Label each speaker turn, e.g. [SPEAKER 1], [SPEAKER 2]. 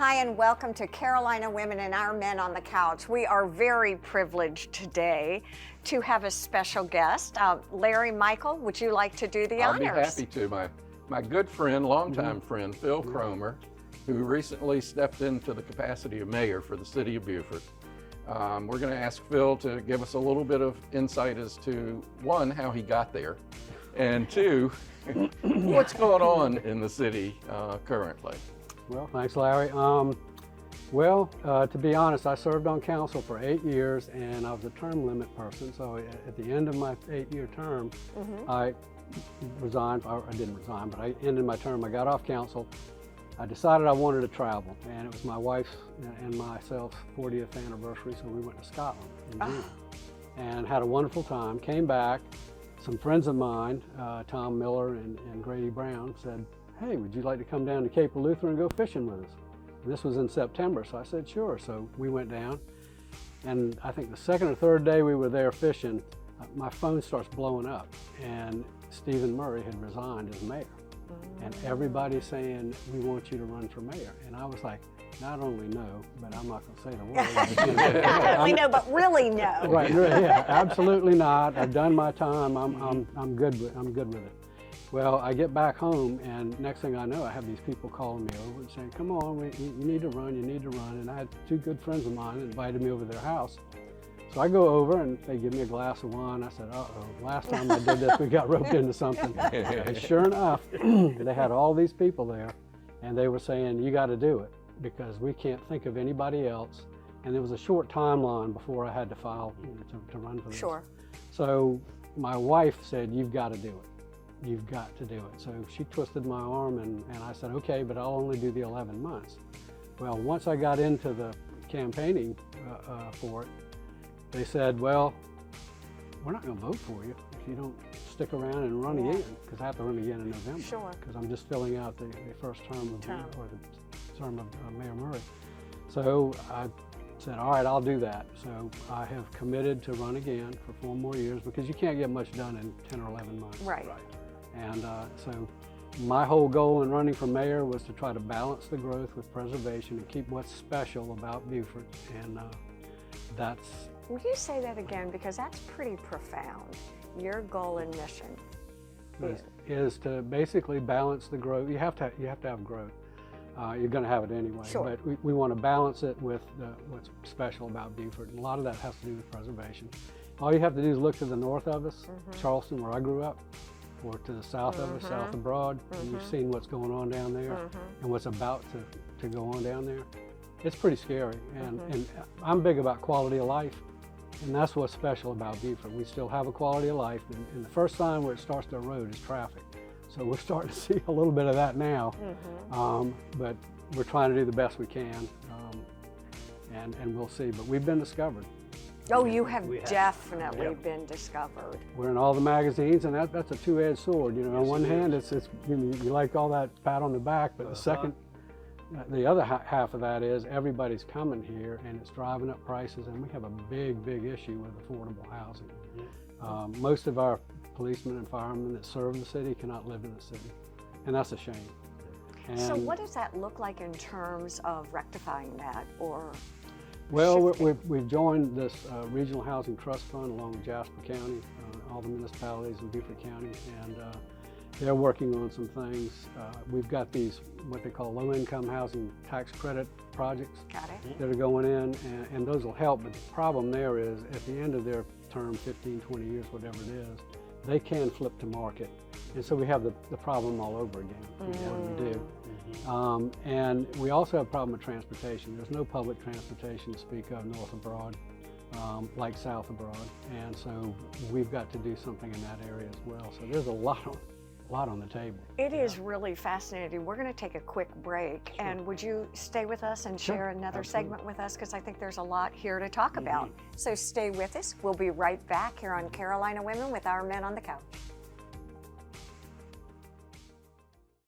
[SPEAKER 1] Hi, and welcome to Carolina Women and Our Men on the Couch. We are very privileged today to have a special guest. Larry, Michael, would you like to do the honors?
[SPEAKER 2] I'll be happy to. My good friend, longtime friend, Phil Cromer, who recently stepped into the capacity of mayor for the city of Beaufort. We're going to ask Phil to give us a little bit of insight as to, one, how he got there, and two, what's going on in the city currently.
[SPEAKER 3] Well, thanks, Larry. To be honest, I served on council for 8 years, and I was a term limit person. So at the end of my 8-year term, I resigned. I didn't resign, but I ended my term. I got off council. I decided I wanted to travel, and it was my wife's and myself's 40th anniversary, so we went to Scotland in June and had a wonderful time. Came back. Some friends of mine, Tom Miller and Grady Brown, said, "Hey, would you like to come down to Cape of Luther and go fishing with us?" And this was in September, so I said, sure. So we went down, and I think the second or third day we were there fishing, my phone starts blowing up, and Stephen Murray had resigned as mayor. And everybody's saying, "We want you to run for mayor." And I was like, not only no, but I'm not going to say the word.
[SPEAKER 1] Not only no, but really no.
[SPEAKER 3] Right, yeah, absolutely not. I've done my time. I'm good with it. Well, I get back home, and next thing I know, I have these people calling me over and saying, "Come on, you need to run, you need to run." And I had two good friends of mine invited me over to their house. So I go over, and they give me a glass of wine. I said, uh-oh, last time I did this, we got roped into something. And sure enough, they had all these people there, and they were saying, "You got to do it, because we can't think of anybody else." And there was a short timeline before I had to file to run for this.
[SPEAKER 1] Sure.
[SPEAKER 3] So my wife said, "You've got to do it. You've got to do it." So she twisted my arm, and I said, "Okay, but I'll only do the 11 months. Well, once I got into the campaigning for it, they said, "Well, we're not going to vote for you if you don't stick around and run again," because I have to run again in November.
[SPEAKER 1] Sure.
[SPEAKER 3] Because I'm just filling out the first term of the term of Mayor Murray. So I said, "All right, I'll do that." So I have committed to run again for 4 more years, because you can't get much done in 10 or 11 months.
[SPEAKER 1] Right.
[SPEAKER 3] And so my whole goal in running for mayor was to try to balance the growth with preservation and keep what's special about Beaufort. And that's...
[SPEAKER 1] Will you say that again? Because that's pretty profound. Your goal and mission
[SPEAKER 3] is to basically balance the growth. You have to have growth. You're going to have it anyway.
[SPEAKER 1] Sure.
[SPEAKER 3] But we want to balance it with what's special about Beaufort. And a lot of that has to do with preservation. All you have to do is look to the north of us, Charleston, where I grew up, or to the south of us, South of Broad, and you've seen what's going on down there and what's about to go on down there. It's pretty scary. And I'm big about quality of life. And that's what's special about Beaufort. We still have a quality of life, and the first sign where it starts to erode is traffic. So we're starting to see a little bit of that now, but we're trying to do the best we can, and we'll see. But we've been discovered.
[SPEAKER 1] Oh, you have definitely been discovered.
[SPEAKER 3] We're in all the magazines, and that's a two-edged sword. You know, on one hand, it's you like all that pat on the back, but the second. The other half of that is everybody's coming here, and it's driving up prices, and we have a big issue with affordable housing. Most of our policemen and firemen that serve the city cannot live in the city, and that's a shame. And
[SPEAKER 1] so what does that look like in terms of rectifying that, or
[SPEAKER 3] well, we've joined this Regional Housing Trust Fund along with Jasper County, all the municipalities in Beaufort County, and they're working on some things. We've got these, what they call low-income housing tax credit projects that are going in, and those will help. But the problem there is, at the end of their term, 15, 20 years, whatever it is, they can flip to market. And so we have the problem all over again. What do we do? And we also have a problem with transportation. There's no public transportation to speak of north of Broad, like south of Broad. And so we've got to do something in that area as well. So there's a lot on the table.
[SPEAKER 1] It is really fascinating. We're going to take a quick break, and would you stay with us and share another segment with us, because I think there's a lot here to talk about. So stay with us. We'll be right back here on Carolina Women with Our Men on the Couch.